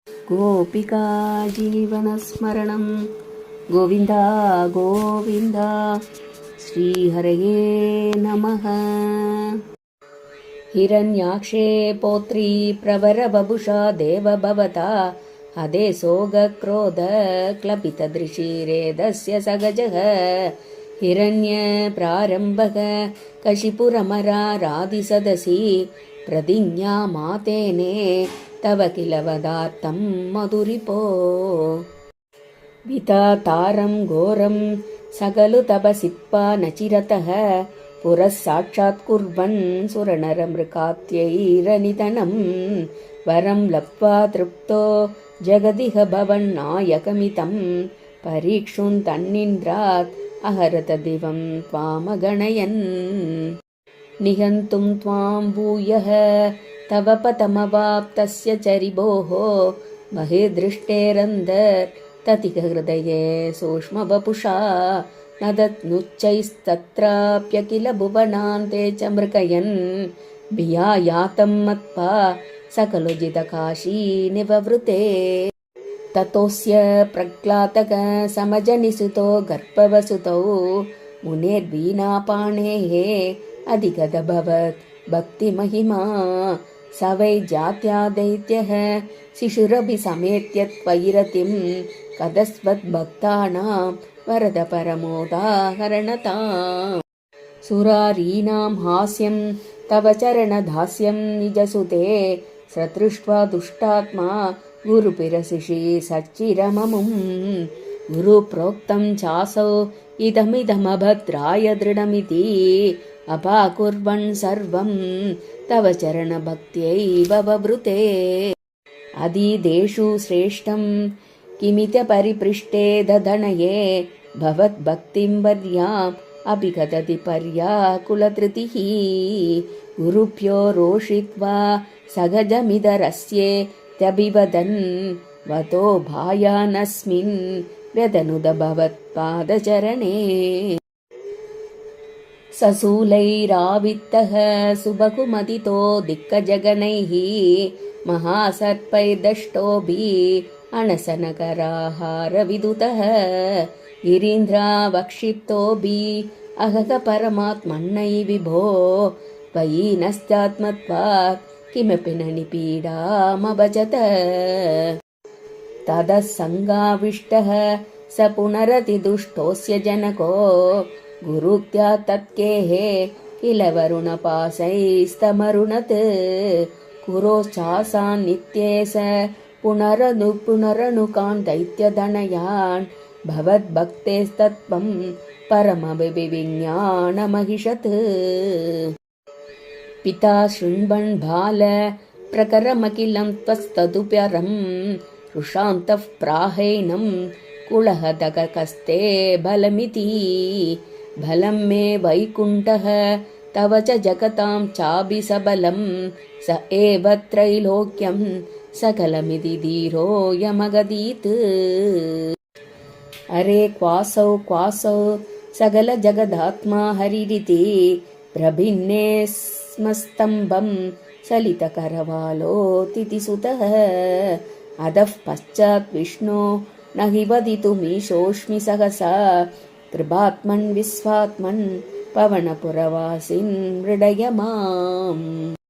गोपिका जीवनस्मरणं गोविन्द गोविन्द श्रीहरये नमः। हिरण्याक्षे पौत्री प्रवरबभुषा देवभवता हदे सोगक्रोध क्लपितदृशिरेदस्य सगजः हिरण्यप्रारम्भः कशिपुरमरारादिसदसि प्रतिज्ञा मातेने तव किल वदार्थं मधुरिपो वितातारं घोरं सकलु तपसिप्पा नचिरतः पुरः साक्षात्कुर्वन् सुरनरमृकात्यैरनिधनं वरं लब्ध्वा तृप्तो जगदिह भवन्नायकमितं परीक्षुं तन्निन्द्रात् अहरत दिवं त्वामगणयन् निहन्तुं त्वां भूयः तव पतमवाप्तस्य चरिभोः बहिर्दृष्टेरन्तर्ततिहृदये सूक्ष्मवपुषा नदत्नुच्चैस्तत्राप्यखिल भुवनान्ते च मृकयन् भिया यातं मत्पा सकलुजितकाशी निववृते ततोऽस्य प्रह्लादक समजनिसुतो गर्भवसुतौ मुनेर्वीणापाणेः अधिगतभवत् भक्तिमहिमा स वै जात्या दैत्यः शिशुरभिसमेत्य त्वयिरतिं कदस्वद्भक्तानां वरद परमोदाहरणताम् सुरारीणां हास्यं तव चरणदास्यं निजसुते सदृष्ट्वा दुष्टात्मा गुरुपिरसिषि सच्चिरममुं गुरुप्रोक्तं चासौ इदमिदमभद्राय दृढमिति अपाकुर्वन् सर्वं तव चरणभक्त्यैव ववृते अधीदेषु श्रेष्ठं किमित परिपृष्टे दधनये भवद्भक्तिं वर्याम् अभिगदति पर्याकुलधृतिः गुरुभ्यो रोषित्वा सगजमिदरस्येत्यभिवदन् वतो भायानस्मिन् व्यदनुद भवत्पादचरणे सशूलैरावित्तः सुबहुमदितो दिक्कजगनैः महासर्पैर्दष्टोभिः अनसनकराहारविदुतः गिरीन्द्रावक्षिप्तोभिः अहक परमात्मन्नै विभो त्वयि नस्त्यात्मत्वात् किमपि न निपीडामभजत ततः सङ्गाविष्टः स पुनरतिदुष्टोऽस्य जनको गुरुक्त्या तत्केः किल वरुणपाशैस्तमरुणत् कुरोश्चासान् नित्ये स पुनरनुकान् दैत्यधनयान् भवद्भक्तेस्तत्त्वं परमविविज्ञानमहिषत् पिता शृण्वन् बाल प्रकरमखिलं त्वस्तदुपरं रुषान्तः प्राहेणं कुलहदकस्ते बलमिति बलं मे वैकुण्ठः तव च जगतां चाभिसबलं स एव त्रैलोक्यं सकलमिति धीरोऽयमगदीत् अरे क्वासौ सकलजगदात्मा हरिरिति प्रभिन्ने स्मस्तम्भं सलितकरवालोतिथिसुतः अधः पश्चात् विष्णो न हि वदितुमीशोऽस्मि सहसा कृपात्मन् विश्वात्मन् पवनपुरवासिन् मृडय माम्।